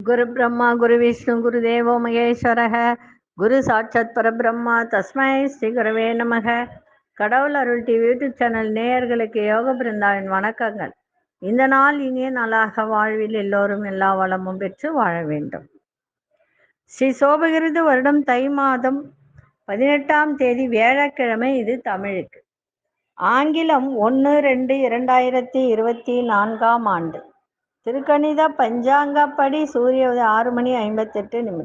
குரு பிரம்மா குரு விஷ்ணு குரு தேவோ மகேஸ்வரக குரு சாட்சாத் பரபிரம்மா தஸ்மை ஸ்ரீ குருவே நமக. கடவுள் அருள் டிவி யூடியூப் சேனல் நேயர்களுக்கு யோக பிருந்தாவின் வணக்கங்கள். இந்த நாள் இனிய நாளாக வாழ்வில் எல்லோரும் எல்லா வளமும் பெற்று வாழ வேண்டும். ஸ்ரீ சோபகிருது வருடம் தை மாதம் 18ஆம் தேதி வியாழக்கிழமை. இது தமிழுக்கு. ஆங்கிலம் 1/2/2024 ஆண்டு. திருக்கணித பஞ்சாங்கப்படி சூரிய உதயம் 6:58.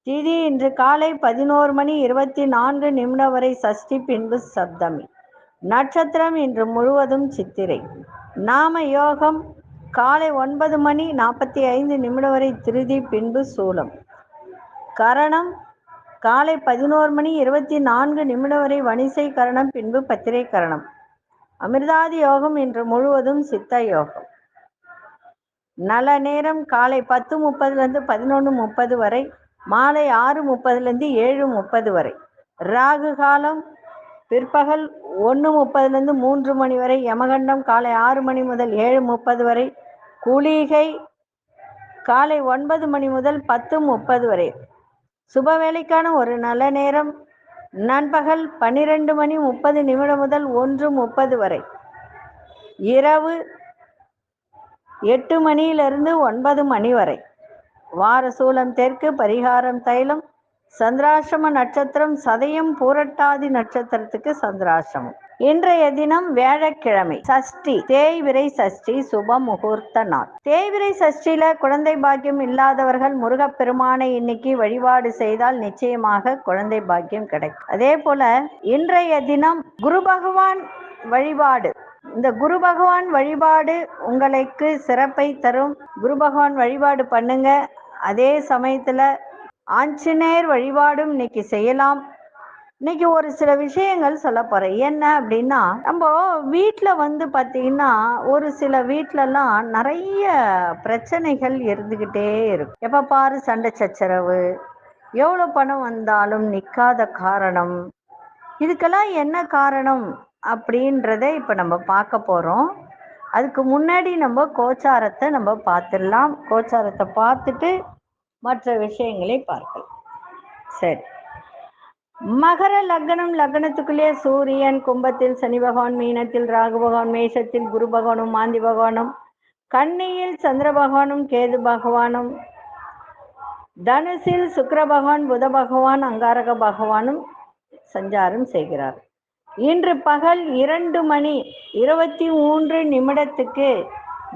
திதி இன்று காலை 11:24 வரை சஷ்டி, பின்பு சப்தமி. நட்சத்திரம் இன்று முழுவதும் சித்திரை. நாம யோகம் காலை 9:45 வரை திருதி, பின்பு சூலம். கரணம் காலை 11:24 வரை வணிசை கரணம், பின்பு பத்திரை கரணம். அமிர்தாதி யோகம் இன்று முழுவதும் சித்த யோகம். நல்ல நேரம் காலை 10:30 11:30 வரை, மாலை 6:30 7:30 வரை. ராகு காலம் பிற்பகல் 1:30 3 மணி வரை. யமகண்டம் காலை 6 மணி முதல் 7:30 வரை. குளிகை காலை 9 மணி முதல் 10:30 வரை. சுப வேலைக்கான ஒரு நல்ல நேரம் நண்பகல் 12:30 முதல் 1:30 வரை. இரவு 8 மணியிலிருந்து 9 மணி வரை. வார சூலம் தெற்கு. பரிகாரம் தைலம். சந்திராசிரம நட்சத்திரம் சதயம் பூரட்டாதி நட்சத்திரத்துக்கு சந்திராசிரமம். இன்றைய தினம் வியாழக்கிழமை. சஷ்டி, தேய்விரை சஷ்டி, சுப முகூர்த்த நாள். தேய்விரை சஷ்டியில குழந்தை பாக்கியம் இல்லாதவர்கள் முருகப்பெருமானை இன்னைக்கு வழிபாடு செய்தால் நிச்சயமாக குழந்தை பாக்கியம் கிடைக்கும். அதே போல இன்றைய தினம் குரு பகவான் வழிபாடு. இந்த குரு பகவான் வழிபாடு உங்களுக்கு சிறப்பை தரும். குரு பகவான் வழிபாடு பண்ணுங்க. அதே சமயத்துல ஆஞ்சநேயர் வழிபாடும் இன்னைக்கு செய்யலாம். இன்னைக்கு ஒரு சில விஷயங்கள் சொல்ல போறேன். என்ன அப்படின்னா, நம்ம வீட்டில் பார்த்தீங்கன்னா ஒரு சில வீட்டிலலாம் நிறைய பிரச்சனைகள் இருந்துக்கிட்டே இருக்கும். எப்போ பாரு சண்டை சச்சரவு, எவ்வளோ பணம் வந்தாலும் நிற்காத காரணம். இதுக்கெல்லாம் என்ன காரணம் அப்படின்றத இப்போ நம்ம பார்க்க போகிறோம். அதுக்கு முன்னாடி நம்ம கோச்சாரத்தை நம்ம பார்த்துடலாம். கோச்சாரத்தை பார்த்துட்டு மற்ற விஷயங்களை பார்க்கலாம். சரி, மகர லக்னம். லக்னத்துக்குள்ளே சூரியன், கும்பத்தில் சனி பகவான், மீனத்தில் ராகு பகவான், மேஷத்தில் குரு பகவானும் மாந்தி பகவானும், கன்னியில் சந்திர பகவானும் கேது பகவானும், தனுசில் சுக்கிர பகவான், புத பகவான், அங்காரக பகவானும் சஞ்சாரம் செய்கிறார். இன்று பகல் 2:23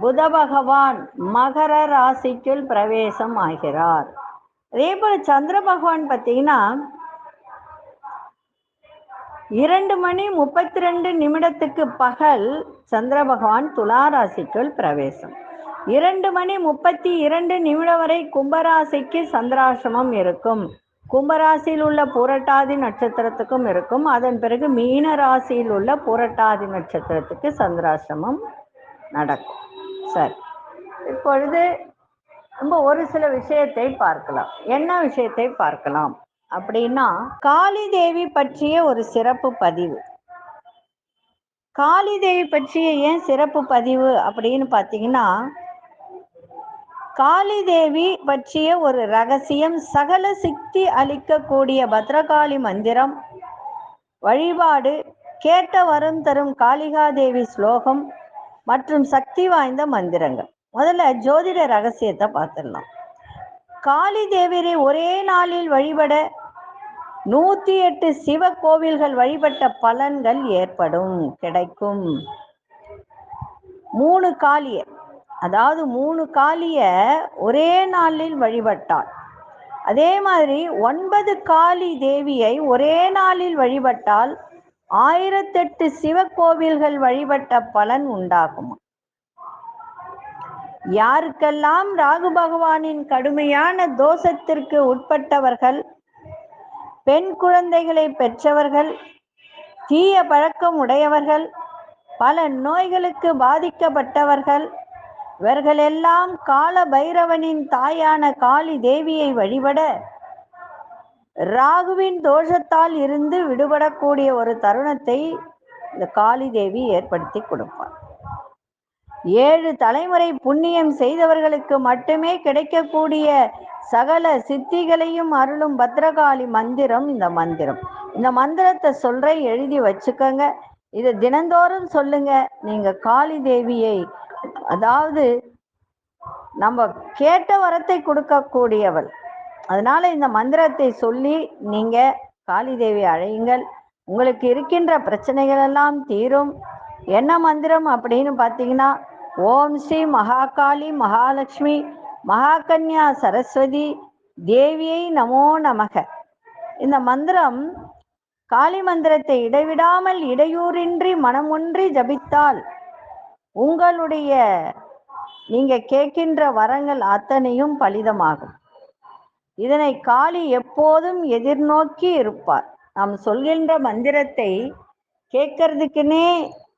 புத பகவான் மகர ராசிக்குள் பிரவேசம் ஆகிறார். அதே போல சந்திர பகவான் பார்த்தீங்கன்னா 2:32 பகல் சந்திர பகவான் துலா ராசிக்குள் பிரவேசம். 2:32 வரை கும்பராசிக்கு சந்திராசிரமம் இருக்கும். கும்பராசியில் உள்ள பூரட்டாதி நட்சத்திரத்துக்கும் இருக்கும். அதன் பிறகு மீன ராசியில் உள்ள பூரட்டாதி நட்சத்திரத்துக்கு சந்திராசிரமம் நடக்கும். சரி, இப்பொழுது நம்ம ஒரு சில விஷயத்தை பார்க்கலாம். என்ன விஷயத்தை பார்க்கலாம் அப்படின்னா, காளி தேவி பற்றிய ஒரு சிறப்பு பதிவு. காளி தேவி பற்றிய ஏன் சிறப்பு பதிவு அப்படின்னு பார்த்தீங்கன்னா, காளி தேவி பற்றிய ஒரு ரகசியம். சகல சித்தி அளிக்கக்கூடிய பத்ரகாளி மந்திரம் வழிபாடு, கேட்ட வரம் தரும் காளிகாதேவி ஸ்லோகம் மற்றும் சக்தி வாய்ந்த மந்திரங்கள். முதல்ல ஜோதிட ரகசியத்தை பார்த்துடலாம். காளி தேவியை ஒரே நாளில் வழிபட 108 சிவ கோவில்கள் வழிபட்ட பலன்கள் ஏற்படும், கிடைக்கும். 3 காளிய, அதாவது 3 காளிய ஒரே நாளில் வழிபட்டாள். அதே மாதிரி 9 காளி தேவியை ஒரே நாளில் வழிபட்டால் 1008 சிவ கோவில்கள் வழிபட்ட பலன் உண்டாகும். யாருக்கெல்லாம் ராகு பகவானின் கடுமையான தோஷத்திற்கு உட்பட்டவர்கள், பெண் குழந்தைகளை பெற்றவர்கள், தீய பழக்கம் உடையவர்கள், பல நோய்களுக்கு பாதிக்கப்பட்டவர்கள், இவர்களெல்லாம் கால பைரவனின் தாயான காளி தேவியை வழிபட ராகுவின் தோஷத்தால் இருந்து விடுபடக்கூடிய ஒரு தருணத்தை இந்த காளி தேவி ஏற்படுத்தி கொடுப்பார். 7 தலைமுறை புண்ணியம் செய்தவர்களுக்கு மட்டுமே கிடைக்கக்கூடிய சகல சித்திகளையும் அருளும் பத்ரகாளி மந்திரம் இந்த மந்திரம். இந்த மந்திரத்தை சொல்றேன், எழுதி வச்சுக்கோங்க. இதை தினந்தோறும் சொல்லுங்க. நீங்க காளி தேவியை, அதாவது நம்ம கேட்ட வரத்தை கொடுக்கக்கூடியவள். அதனால இந்த மந்திரத்தை சொல்லி நீங்க காளி தேவி அழையுங்கள். உங்களுக்கு இருக்கின்ற பிரச்சனைகள் எல்லாம் தீரும். என்ன மந்திரம் அப்படின்னு பார்த்தீங்கன்னா, ஓம் ஸ்ரீ மகாகாளி மகாலட்சுமி மகாகன்யா சரஸ்வதி தேவியை நமோ நமக. இந்த மந்திரம் காளி மந்திரத்தை இடைவிடாமல் இடையூறின்றி மனமொன்றி ஜபித்தால் உங்களுடைய நீங்க கேட்கின்ற வரங்கள் அத்தனையும் பலிதமாகும். இதனை காளி எப்போதும் எதிர்நோக்கி இருப்பார். நாம் சொல்கின்ற மந்திரத்தை கேட்கறதுக்குன்னே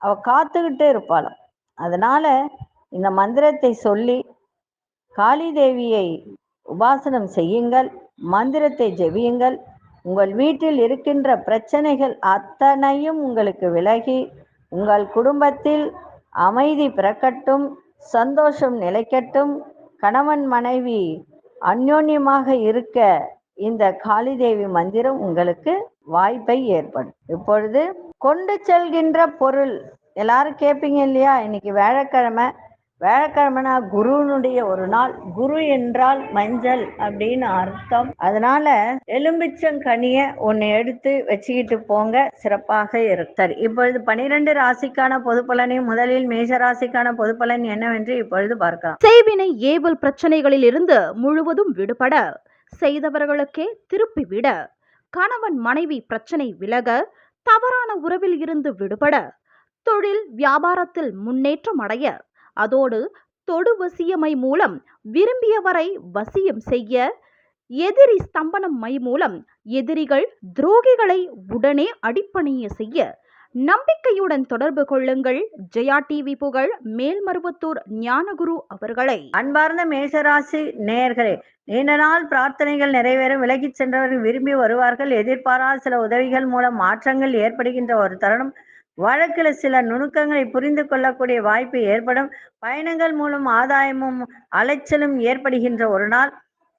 அவ காத்துக்கிட்டு இருப்பாளாம். அதனால இந்த மந்திரத்தை சொல்லி காளி தேவியை உபாசனம் செய்யுங்கள், மந்திரத்தை ஜெபியுங்கள். உங்கள் வீட்டில் இருக்கின்ற பிரச்சனைகள் அத்தனையும் உங்களுக்கு விலகி உங்கள் குடும்பத்தில் அமைதி பிறக்கட்டும், சந்தோஷம் நிலைக்கட்டும், கணவன் மனைவி அந்யோன்யமாக இருக்க இந்த காளி தேவி மந்திரம் உங்களுக்கு வாய்ப்பை ஏற்படும். இப்பொழுது கொண்டு செல்கின்ற பொருள் எல்லாரும் கேட்பீங்க இல்லையா? இன்னைக்கு வியாழக்கிழமைனா குருனுடைய ஒரு நாள். குரு என்றால் மஞ்சள் அப்படின்னு அர்த்தம். அதனால எலும்பிச்சங்கனிய ஒன்னு எடுத்து வச்சுக்கிட்டு போங்க, சிறப்பாக இருக்கும். சரி, இப்பொழுது 12 ராசிக்கான பொது பலனை முதலில் மேஷ ராசிக்கான பொது பலன் என்னவென்று இப்பொழுது பார்க்கலாம். செய்வினை ஏவல் பிரச்சனைகளில் இருந்து முழுவதும் விடுபட, செய்தவர்களுக்கே திருப்பிவிட, கணவன் மனைவி பிரச்சனை விலக, தவறான உறவில் இருந்து விடுபட, தொழில் வியாபாரத்தில் முன்னேற்றம் அடைய, அதோடு தொடு வசியமை மூலம் விரும்பியவரை வசியம் செய்ய, எதிரி ஸ்தம்பனம் மை மூலம் எதிரிகள் துரோகிகளை உடனே அடிப்பணிய செய்ய, நம்பிக்கையுடன் தொடர்பு கொள்ளுங்கள். ஜெயா டிவி புகழ் மேல்மருவத்தூர் ஞானகுரு அவர்களை. அன்பார்ந்த மேஷராசி நேயர்களே, நீண்ட நாள் பிரார்த்தனைகள் நிறைவேறும். விலகிச் சென்றவர்கள் விரும்பி வருவார்கள். எதிர்பாராத சில உதவிகள் மூலம் மாற்றங்கள் ஏற்படுகின்ற ஒரு தருணம். வழக்கில் சில நுணுக்கங்களை புரிந்து கொள்ளக்கூடிய வாய்ப்பு ஏற்படும். பயணங்கள் மூலம் ஆதாயமும் அலைச்சலும் ஏற்படுகின்ற ஒரு நாள்.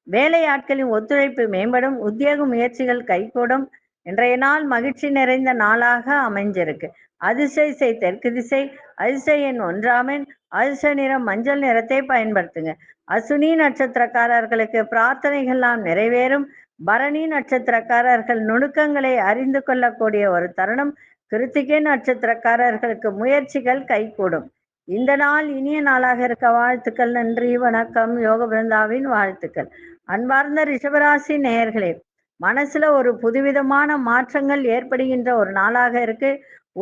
வேலையாட்களின் ஒத்துழைப்பு மேம்படும். உத்தியோக முயற்சிகள் கைகூடும். இன்றைய நாள் மகிழ்ச்சி நிறைந்த நாளாக அமைஞ்சிருக்கு. அதிசய தெற்கு திசை, அதிசய எண் 1 அதிர்ஷ்ட நிறம் மஞ்சள் நிறத்தை பயன்படுத்துங்க. அசுனி நட்சத்திரக்காரர்களுக்கு பிரார்த்தனைகள்லாம் நிறைவேறும். பரணி நட்சத்திரக்காரர்கள் நுணுக்கங்களை அறிந்து கொள்ளக்கூடிய ஒரு தருணம். கிருத்திகை நட்சத்திரக்காரர்களுக்கு முயற்சிகள் கைகூடும். இந்த நாள் இனிய நாளாக இருக்க வாழ்த்துக்கள். நன்றி, வணக்கம். யோக பிருந்தாவின் வாழ்த்துக்கள். அன்பார்ந்த ரிஷபராசி நேயர்களே, மனசுல ஒரு புதுவிதமான மாற்றங்கள் ஏற்படுகின்ற ஒரு நாளாக இருக்கு.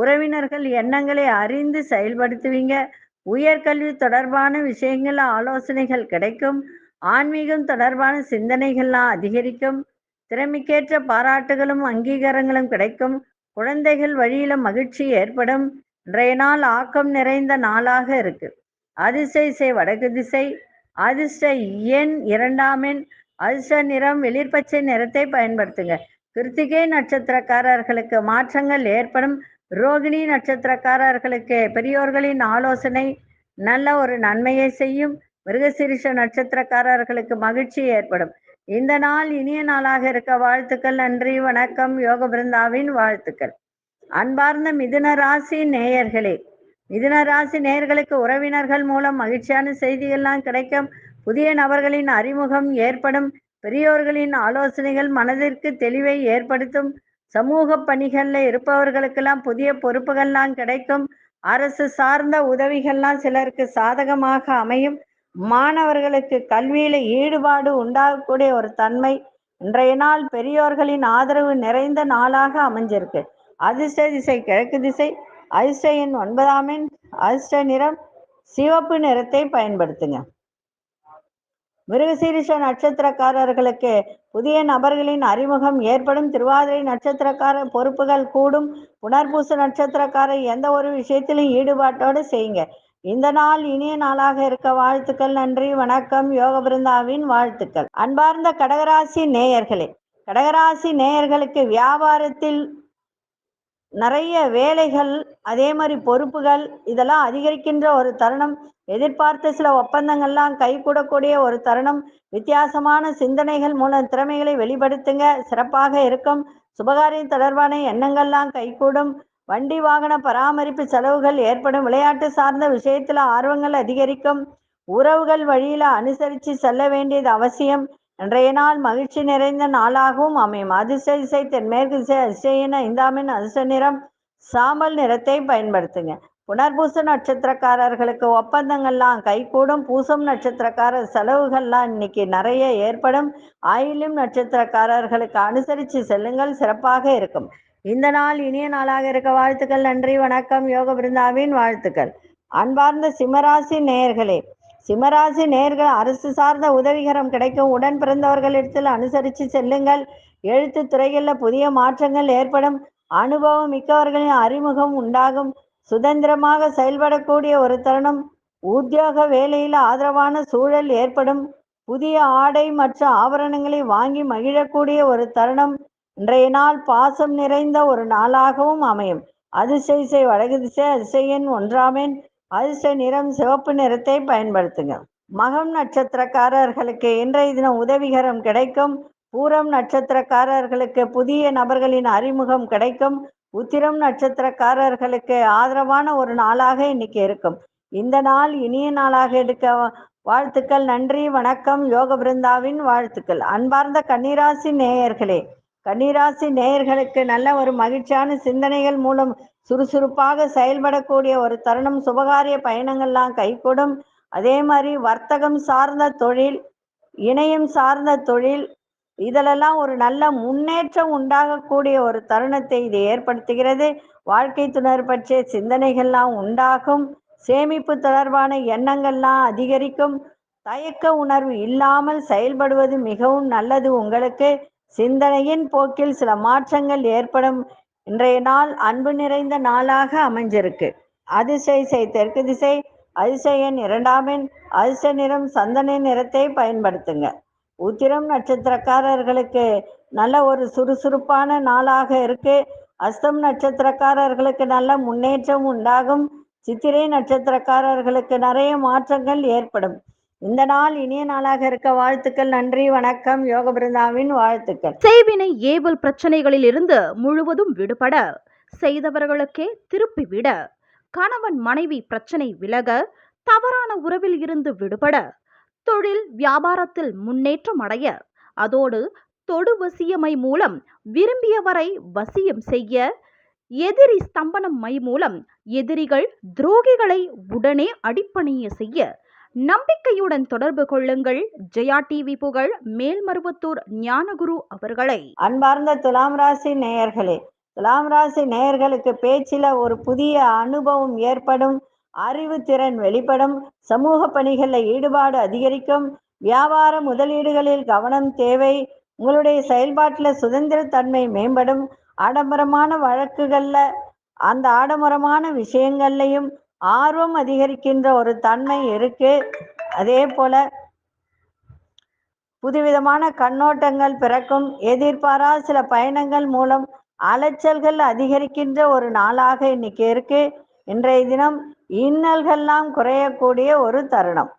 உறவினர்கள் எண்ணங்களை அறிந்து செயல்படுத்துவீங்க. உயர்கல்வி தொடர்பான விஷயங்கள் ஆலோசனைகள் கிடைக்கும். ஆன்மீகம் தொடர்பான சிந்தனைகள்லாம் அதிகரிக்கும். திறமைக்கேற்ற பாராட்டுகளும் அங்கீகாரங்களும் கிடைக்கும். குழந்தைகள் வழியில மகிழ்ச்சி ஏற்படும். இன்றைய நாள் ஆக்கம் நிறைந்த நாளாக இருக்கு. அதிசய வடக்கு திசை, அதிர்ஷ்ட எண் 2 அதிர்ஷ்ட நிறம் வெளிர்பச்சை நிறத்தை பயன்படுத்துங்க. கிருத்திகை நட்சத்திரக்காரர்களுக்கு மாற்றங்கள் ஏற்படும். ரோகிணி நட்சத்திரக்காரர்களுக்கு பெரியோர்களின் ஆலோசனை நல்ல ஒரு நன்மையை செய்யும். மிருகசீரிஷ நட்சத்திரக்காரர்களுக்கு மகிழ்ச்சி ஏற்படும். இந்த நாள் இனிய நாளாக இருக்க வாழ்த்துக்கள். நன்றி, வணக்கம். யோக பிருந்தாவின் வாழ்த்துக்கள். அன்பார்ந்த மிதுன ராசி நேயர்களே, மிதுன ராசி நேயர்களுக்கு உறவினர்கள் மூலம் மகிழ்ச்சியான செய்திகள்லாம் கிடைக்கும். புதிய நபர்களின் அறிமுகம் ஏற்படும். பெரியோர்களின் ஆலோசனைகள் மனதிற்கு தெளிவை ஏற்படுத்தும். சமூக பணிகளில் இருப்பவர்களுக்கெல்லாம் புதிய பொறுப்புகள்லாம் கிடைக்கும். அரசு சார்ந்த உதவிகள்லாம் சிலருக்கு சாதகமாக அமையும். மாணவர்களுக்கு கல்வியில ஈடுபாடு உண்டாகக்கூடிய ஒரு தன்மை. இன்றைய நாள் பெரியோர்களின் ஆதரவு நிறைந்த நாளாக அமைஞ்சிருக்கு. அதிர்ஷ்ட திசை கிழக்கு திசை, அதிர்ஷ்ட எண் 9 அதிர்ஷ்ட நிறம் சிவப்பு நிறத்தை பயன்படுத்துங்க. மிருகசீரிஷ நட்சத்திரக்காரர்களுக்கு புதிய நபர்களின் அறிமுகம் ஏற்படும். திருவாதிரை நட்சத்திரக்கார பொறுப்புகள் கூடும். புனர்பூச நட்சத்திரக்காரர் எந்த ஒரு விஷயத்திலும் ஈடுபாட்டோடு செய்யுங்க. இந்த நாள் இனிய நாளாக இருக்க வாழ்த்துக்கள். நன்றி, வணக்கம். யோக பிருந்தாவின் வாழ்த்துக்கள். அன்பார்ந்த கடகராசி நேயர்களே, கடகராசி நேயர்களுக்கு வியாபாரத்தில் நிறைய வேலைகள், அதே மாதிரி பொறுப்புகள் இதெல்லாம் அதிகரிக்கின்ற ஒரு தருணம். எதிர்பார்த்த சில ஒப்பந்தங்கள்லாம் கைகூடக்கூடிய ஒரு தருணம். வித்தியாசமான சிந்தனைகள் மூலம் திறமைகளை வெளிப்படுத்துங்க, சிறப்பாக இருக்கும். சுபகாரியம் தொடர்பான எண்ணங்கள்லாம் கைகூடும். வண்டி வாகன பராமரிப்பு செலவுகள் ஏற்படும். விளையாட்டு சார்ந்த விஷயத்துல ஆர்வங்கள் அதிகரிக்கும். உறவுகள் வழியில அனுசரித்து செல்ல வேண்டியது அவசியம். இன்றைய நாள் மகிழ்ச்சி நிறைந்த நாளாகவும் அமையும். அதிர்ஷ்ட திசை தென்மேற்கு திசை, அதிர்ஷ்ட எண் 5 அதிர்ஷ்ட நிறம் சாம்பல் நிறத்தை பயன்படுத்துங்க. புனர்பூச நட்சத்திரக்காரர்களுக்கு ஒப்பந்தங்கள்லாம் கைகூடும். பூசம் நட்சத்திரக்காரர் செலவுகள்லாம் இன்னைக்கு நிறைய ஏற்படும். ஆயில்யம் நட்சத்திரக்காரர்களுக்கு அனுசரித்து செல்லுங்கள், சிறப்பாக இருக்கும். இந்த நாள் இனிய நாளாக இருக்க வாழ்த்துக்கள். நன்றி, வணக்கம். யோக பிருந்தாவின் வாழ்த்துக்கள். அன்பார்ந்த சிம்மராசி நேயர்களே, சிம்மராசி நேயர்கள் அரசு சார்ந்த உதவிகரம் கிடைக்கும். உடன் பிறந்தவர்களிடத்தில் அனுசரித்து செல்லுங்கள். எழுத்து துறைகளில் புதிய மாற்றங்கள் ஏற்படும். அனுபவம் மிக்கவர்களின் அறிமுகம் உண்டாகும். சுதந்திரமாக செயல்படக்கூடிய ஒரு தருணம். உத்தியோக வேலையில் ஆதரவான சூழல் ஏற்படும். புதிய ஆடை மற்றும் ஆபரணங்களை வாங்கி மகிழக்கூடிய ஒரு தருணம். இன்றைய நாள் பாசம் நிறைந்த ஒரு நாளாகவும் அமையும். அதிர்ஷ்ட திசை வடக்கு திசை, அதிர்ஷ்ட எண் 1 அதிர்ஷ்ட நிறம் சிவப்பு நிறத்தை பயன்படுத்துங்க. மகம் நட்சத்திரக்காரர்களுக்கு இன்றைய தினம் உதவிகரம் கிடைக்கும். பூரம் நட்சத்திரக்காரர்களுக்கு புதிய நபர்களின் அறிமுகம் கிடைக்கும். உத்திரம் நட்சத்திரக்காரர்களுக்கு ஆதரவான ஒரு நாளாக இன்னைக்கு இருக்கும். இந்த நாள் இனிய நாளாக எடுக்க வாழ்த்துக்கள். நன்றி, வணக்கம். யோக பிருந்தாவின் வாழ்த்துக்கள். அன்பார்ந்த கன்னிராசி நேயர்களே, கன்னிராசி நேயர்களுக்கு நல்ல ஒரு மகிழ்ச்சியான சிந்தனைகள் மூலம் சுறுசுறுப்பாக செயல்படக்கூடிய ஒரு தருணம். சுபகாரிய பயணங்கள்லாம் கைகூடும். அதே மாதிரி வர்த்தகம் சார்ந்த தொழில், இணையம் சார்ந்த தொழில் இதிலெல்லாம் ஒரு நல்ல முன்னேற்றம் உண்டாகக்கூடிய ஒரு தருணத்தை இது ஏற்படுத்துகிறது. வாழ்க்கை துணர் பற்றிய சிந்தனைகள்லாம் உண்டாகும். சேமிப்பு தொடர்பான எண்ணங்கள்லாம் அதிகரிக்கும். தயக்க உணர்வு இல்லாமல் செயல்படுவது மிகவும் நல்லது. உங்களுக்கு சிந்தனையின் போக்கில் சில மாற்றங்கள் ஏற்படும். இன்றைய நாள் அன்பு நிறைந்த நாளாக அமைஞ்சிருக்கு. அதிர்ஷ்ட திசை தெற்கு திசை, அதிர்ஷ்ட எண் 2 அதிர்ஷ்ட நிறம் சந்தன நிறத்தை பயன்படுத்துங்க. உத்திரம் நட்சத்திரக்காரர்களுக்கு நல்ல ஒரு சுறுசுறுப்பான நாளாக இருக்கு. அஸ்தம் நட்சத்திரக்காரர்களுக்கு நல்ல முன்னேற்றம் உண்டாகும். சித்திரை நட்சத்திரக்காரர்களுக்கு நிறைய மாற்றங்கள் ஏற்படும். இந்த நாள் இனிய நாளாக இருக்க வாழ்த்துக்கள். நன்றி, வணக்கம். யோக பிருந்தாவின் வாழ்த்துக்கள். செய்வினை ஏவல் பிரச்சனைகளில் இருந்து முழுவதும் விடுபட, செய்தவர்களுக்கே திருப்பி விட, கணவன் மனைவி பிரச்சனை விலக, தவறான உறவில் இருந்து விடுபட, தொழில் வியாபாரத்தில் முன்னேற்றம் அடைய, அதோடு தொடு வசியமை மூலம் விரும்பியவரை வசியம் செய்ய, எதிரி ஸ்தம்பனம் மை மூலம் எதிரிகள் துரோகிகளை உடனே அடிப்பணிய செய்ய நம்பிக்கையுடன் தொடர்பு கொள்ளுங்கள். ஜெயா டிவி புகழ் மேல்மருவத்தூர் ஞானகுரு அவர்களை. அன்பார்ந்த துலாம் ராசி நேயர்களே, துலாம் ராசி நேயர்களுக்கு பேச்சில ஒரு புதிய அனுபவம் ஏற்படும். அறிவு திறன் வெளிப்படும். சமூக பணிகளில் ஈடுபாடு அதிகரிக்கும். வியாபார முதலீடுகளில் கவனம் தேவை. உங்களுடைய செயல்பாட்டில் சுதந்திரத்தன்மை மேம்படும். ஆடம்பரமான வழக்குகளில் அந்த ஆடம்பரமான விஷயங்கள்லையும் ஆர்வம் அதிகரிக்கின்ற ஒரு தன்மை இருக்கு. அதே போல புதுவிதமான கண்ணோட்டங்கள் பிறக்கும். எதிர்பாராத சில பயணங்கள் மூலம் அலைச்சல்கள் அதிகரிக்கின்ற ஒரு நாளாக இன்னைக்கு இருக்கு. இன்றைய தினம் இன்னல்கள்லாம் குறையக்கூடிய ஒரு தருணம்.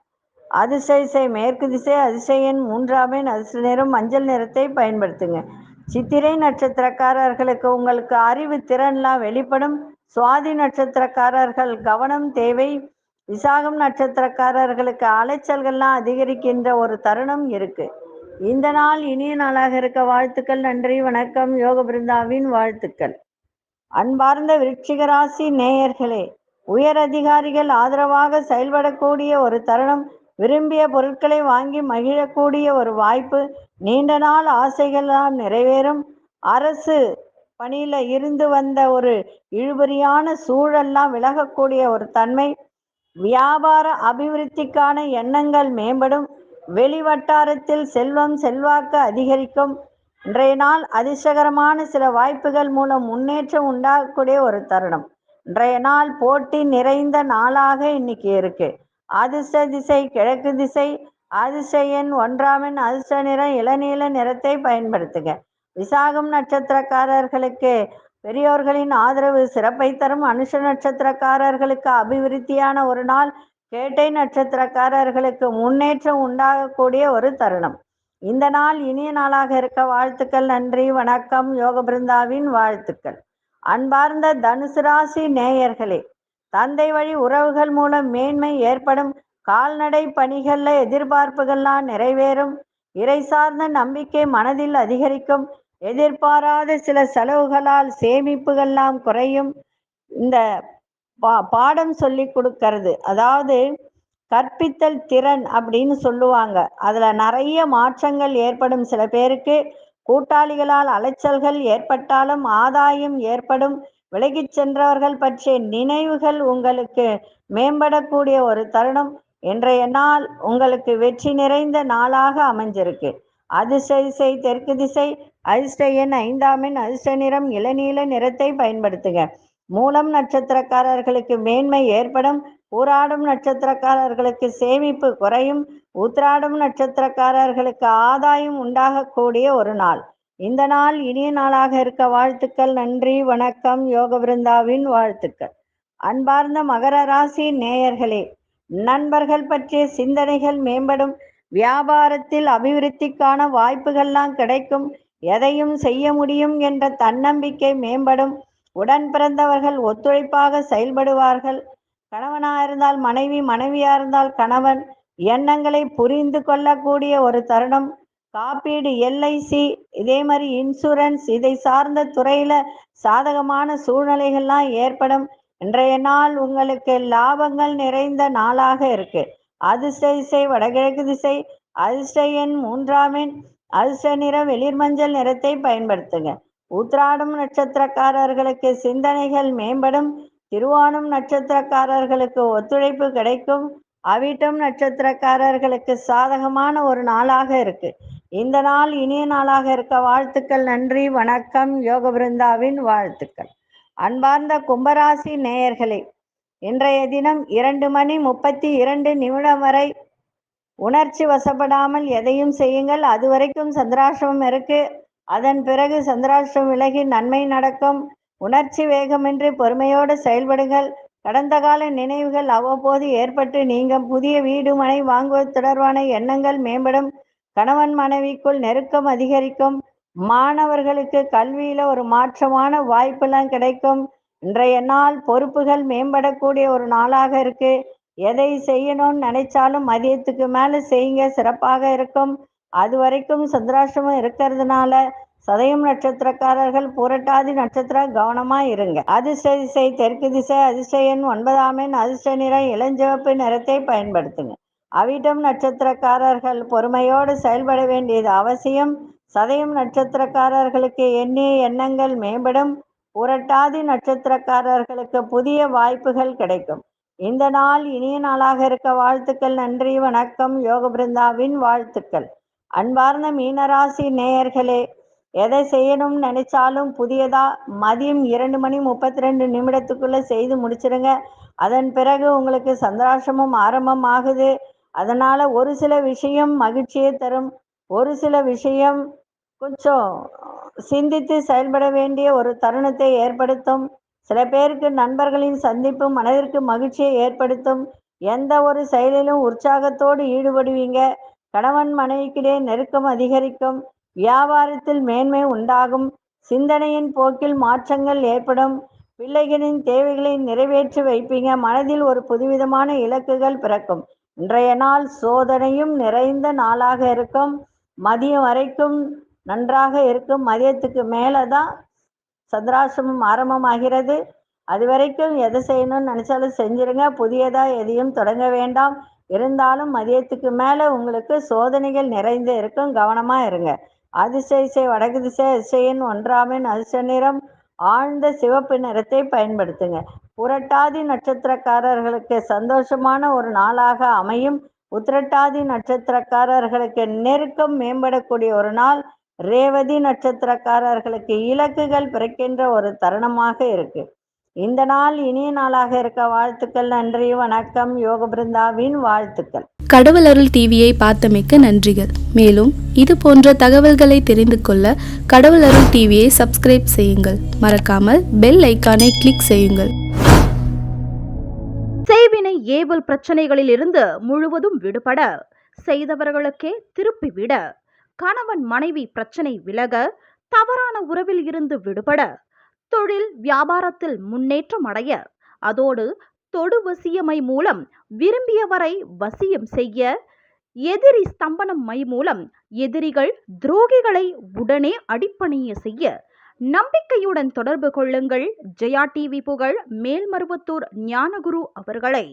அதிர்ஷ்ட திசை மேற்கு திசை, அதிர்ஷ்ட எண் 3 அதிர்ஷ்ட நிறம் மஞ்சள் நிறத்தை பயன்படுத்துங்க. சித்திரை நட்சத்திரக்காரர்களுக்கு உங்களுக்கு அறிவு திறன்லாம் வெளிப்படும். சுவாதி நட்சத்திரக்காரர்கள் கவனம் தேவை. விசாகம் நட்சத்திரக்காரர்களுக்கு அலைச்சல்கள்லாம் அதிகரிக்கின்ற ஒரு தருணம் இருக்கு. இந்த நாள் இனிய நாளாக இருக்க வாழ்த்துக்கள். நன்றி, வணக்கம். யோக பிருந்தாவின் வாழ்த்துக்கள். அன்பார்ந்த விருச்சிக ராசி நேயர்களே, உயர் அதிகாரிகள் ஆதரவாக செயல்படக்கூடிய ஒரு தருணம். விரும்பிய பொருட்களை வாங்கி மகிழக்கூடிய ஒரு வாய்ப்பு. நீண்ட நாள் ஆசைகள்லாம் நிறைவேறும். அரசு பணியில இருந்து வந்த ஒரு இழுபறியான சூழல்லாம் விலகக்கூடிய ஒரு தன்மை. வியாபார அபிவிருத்திக்கான எண்ணங்கள் மேம்படும். வெளிவட்டாரத்தில் செல்வம் செல்வாக்கு அதிகரிக்கும். இன்றைய நாள் அதிர்ஷ்டகரமான சில வாய்ப்புகள் மூலம் முன்னேற்றம் உண்டாகக்கூடிய ஒரு தருணம். இன்றைய நாள் போட்டி நிறைந்த நாளாக இன்னைக்கு இருக்கு. அதிர்ஷ்ட திசை கிழக்கு திசை, அதிர்ஷ்ட எண் 1 அதிர்ஷ்ட நிறம் இளநீல நிறத்தை பயன்படுத்துங்க. விசாகம் நட்சத்திரக்காரர்களுக்கு பெரியோர்களின் ஆதரவு சிறப்பை தரும். அனுஷ நட்சத்திரக்காரர்களுக்கு அபிவிருத்தியான ஒரு நாள். கேட்டை நட்சத்திரக்காரர்களுக்கு முன்னேற்றம் உண்டாகக்கூடிய ஒரு தருணம். இந்த நாள் இனிய நாளாக இருக்க வாழ்த்துக்கள். நன்றி, வணக்கம். யோக பிருந்தாவின் வாழ்த்துக்கள். அன்பார்ந்த தனுசு ராசி நேயர்களே, தந்தை வழி உறவுகள் மூலம் மேன்மை ஏற்படும். கால்நடை பணிகள்ல எதிர்பார்ப்புகள்லாம் நிறைவேறும். இறை சார்ந்த நம்பிக்கை மனதில் அதிகரிக்கும். எதிர்பாராத சில செலவுகளால் சேமிப்புகள்லாம் குறையும். இந்த பாடம் சொல்லி கொடுக்கறது, அதாவது கற்பித்தல் திறன் அப்படின்னு சொல்லுவாங்க. அதுல நிறைய மாற்றங்கள் ஏற்படும். சில பேருக்கு கூட்டாளிகளால் அலைச்சல்கள் ஏற்பட்டாலும் ஆதாயம் ஏற்படும். விலகிச் சென்றவர்கள் பற்றிய நினைவுகள் உங்களுக்கு மேம்படக்கூடிய ஒரு தருணம். இன்றைய நாள் உங்களுக்கு வெற்றி நிறைந்த நாளாக அமைஞ்சிருக்கு. அதிர்ஷ்ட திசை தெற்கு திசை. அதிர்ஷ்ட எண் 5ஆம் எண். அதிர்ஷ்ட நிறம் இளநீல நிறத்தை பயன்படுத்துங்க. மூலம் நட்சத்திரக்காரர்களுக்கு மேன்மை ஏற்படும். பூராடம் நட்சத்திரக்காரர்களுக்கு சேமிப்பு குறையும். உத்திராடம் நட்சத்திரக்காரர்களுக்கு ஆதாயம் உண்டாகக்கூடிய ஒரு நாள். இந்த நாள் இனிய நாளாக இருக்க வாழ்த்துக்கள். நன்றி, வணக்கம். யோக பிருந்தாவின் வாழ்த்துக்கள். அன்பார்ந்த மகர ராசி நேயர்களே, நண்பர்கள் பற்றிய சிந்தனைகள் மேம்படும். வியாபாரத்தில் அபிவிருத்திக்கான வாய்ப்புகள்லாம் கிடைக்கும். எதையும் செய்ய முடியும் என்ற தன்னம்பிக்கை மேம்படும். உடன் பிறந்தவர்கள் ஒத்துழைப்பாக செயல்படுவார்கள். கணவனாக இருந்தால் மனைவி, மனைவியா இருந்தால் கணவன் எண்ணங்களை புரிந்து கொள்ளக்கூடிய ஒரு தருணம். காப்பீடு, எல்ஐசி, இதே மாதிரி இன்சூரன்ஸ், இதை சார்ந்த துறையில சாதகமான சூழ்நிலைகள்லாம் ஏற்படும். இன்றைய நாள் உங்களுக்கு லாபங்கள் நிறைந்த நாளாக இருக்கு. அதிர்ஷ்ட திசை வடகிழக்கு திசை. அதிர்ஷ்ட எண் 3ஆம் எண். அதிர்ஷ்ட நிறம் வெளிர்மஞ்சள் நிறத்தை பயன்படுத்துங்க. உத்திராடம் நட்சத்திரக்காரர்களுக்கு சிந்தனைகள் மேம்படும். திருவோணம் நட்சத்திரக்காரர்களுக்கு ஒத்துழைப்பு கிடைக்கும். அவிட்டம் நட்சத்திரக்காரர்களுக்கு சாதகமான ஒரு நாளாக இருக்கு. இந்த நாள் இனிய நாளாக இருக்க வாழ்த்துக்கள். நன்றி, வணக்கம். யோக பிருந்தாவின் வாழ்த்துக்கள். அன்பார்ந்த கும்பராசி நேயர்களே, இன்றைய தினம் 2:32 வரை உணர்ச்சி வசப்படாமல் எதையும் செய்யுங்கள். அது வரைக்கும் சந்திராஷ்டமம் இருக்கு. அதன் பிறகு சந்திராஷ்டமம் விலகி நன்மை நடக்கும். உணர்ச்சி வேகமின்றி பொறுமையோடு செயல்படுங்கள். கடந்த கால நினைவுகள் அவ்வப்போது ஏற்பட்டு நீங்கும். புதிய வீடு மனை வாங்குவது தொடர்பான எண்ணங்கள் மேம்படும். கணவன் மனைவிக்குள் நெருக்கம் அதிகரிக்கும். மாணவர்களுக்கு கல்வியில ஒரு மாற்றமான வாய்ப்பெல்லாம் கிடைக்கும். இன்றைய நாள் பொறுப்புகள் மேம்படக்கூடிய ஒரு நாளாக இருக்கு. எதை செய்யணும்னு நினைச்சாலும் மதியத்துக்கு மேல செய்யுங்க, சிறப்பாக இருக்கும். அது வரைக்கும் சந்திராஷ்டமம் இருக்கிறதுனால சதயம் நட்சத்திரக்காரர்கள் புரட்டாதி நட்சத்திரம் கவனமா இருங்க. அதிர்ஷ்ட திசை தெற்கு திசை. அதிர்ஷ்ட எண் 9ஆம் எண். அதிர்ஷ்ட நிறம் இளஞ்சிவப்பு நிறத்தை பயன்படுத்துங்க. அவிட்டம் நட்சத்திரக்காரர்கள் பொறுமையோடு செயல்பட வேண்டியது அவசியம். சதயம் நட்சத்திரக்காரர்களுக்கு எண்ணிய எண்ணங்கள் மேம்படும். புரட்டாதி நட்சத்திரக்காரர்களுக்கு புதிய வாய்ப்புகள் கிடைக்கும். இந்த நாள் இனிய நாளாக இருக்க வாழ்த்துக்கள். நன்றி, வணக்கம். யோக பிருந்தாவின் வாழ்த்துக்கள். அன்பார்ந்த மீனராசி நேயர்களே, எதை செய்யணும்னு நினைச்சாலும் புதியதா மதியம் 2:32 செய்து முடிச்சிருங்க. அதன் பிறகு உங்களுக்கு சந்திராஷ்டமம் ஆரம்பம் ஆகுது. அதனால ஒரு சில விஷயம் மகிழ்ச்சியை தரும். ஒரு சில விஷயம் கொஞ்சம் சிந்தித்து செயல்பட வேண்டிய ஒரு தருணத்தை ஏற்படுத்தும். சில பேருக்கு நண்பர்களின் சந்திப்பு மனதிற்கு மகிழ்ச்சியை ஏற்படுத்தும். எந்த ஒரு செயலிலும் உற்சாகத்தோடு ஈடுபடுவீங்க. கணவன் மனைவிக்கிடையே நெருக்கம் அதிகரிக்கும். வியாபாரத்தில் மேன்மை உண்டாகும். சிந்தனையின் போக்கில் மாற்றங்கள் ஏற்படும். பிள்ளைகளின் தேவைகளை நிறைவேற்றி வைப்பீங்க. மனதில் ஒரு புதுவிதமான இலக்குகள் பிறக்கும். இன்றைய நாள் சோதனையும் நிறைந்த நாளாக இருக்கும். மதியம் வரைக்கும் நன்றாக இருக்கும். மதியத்துக்கு மேலதான் சந்திராசிரமம் ஆரம்பமாகிறது. அது வரைக்கும் எதை செய்யணும்னு நினைச்சாலும் செஞ்சிருங்க. புதியதா எதையும் தொடங்க வேண்டாம். இருந்தாலும் மதியத்துக்கு மேல உங்களுக்கு சோதனைகள் நிறைந்து இருக்கும். கவனமா இருங்க. அதிர்ஷ்ட திசை வடக்கு திசை. அதிர்ஷ்ட எண் 1ஆம் எண். அதிர்ஷ்ட நிறம் ஆழ்ந்த சிவப்பு நிறத்தை பயன்படுத்துங்க. புரட்டாதி நட்சத்திரக்காரர்களுக்கு சந்தோஷமான ஒரு நாளாக அமையும். உத்திரட்டாதி நட்சத்திரக்காரர்களுக்கு நெருக்கம் மேம்படக்கூடிய ஒரு நாள். ரேவதி நட்சத்திரக்காரர்களுக்கு இலக்குகள் பிறக்கின்ற ஒரு தருணமாக இருக்கு. இந்த நாள் இனிய நாளாக இருக்க வாழ்த்துக்கள். நன்றி, வணக்கம். யோக பிருந்தாவின் வாழ்த்துக்கள். கடவுள் அருள் டிவியை பார்த்தமைக்க நன்றிகள். மேலும் இது போன்ற தகவல்களை தெரிந்து கொள்ள கடவுள் அருள் டிவியை சப்ஸ்கிரைப் செய்யுங்கள். மறக்காமல் பெல் ஐக்கானை கிளிக் செய்யுங்கள். செய்வினை ஏவல் பிரச்சனைகளில் இருந்து முழுவதும் விடுபட, செய்தவர்களுக்கே திருப்பிவிட, கணவன் மனைவி பிரச்சனை விலக, தவறான உறவில் இருந்து விடுபட, தொழில் வியாபாரத்தில் முன்னேற்றம் அடைய, அதோடு தொடு வசியமை மூலம் விரும்பியவரை வசியம் செய்ய, எதிரி ஸ்தம்பனம் மை மூலம் எதிரிகள் துரோகிகளை உடனே அடிப்பணிய செய்ய நம்பிக்கையுடன் தொடர்பு கொள்ளுங்கள். ஜெயா டிவி புகழ் மேல்மருவத்தூர் ஞானகுரு அவர்களை.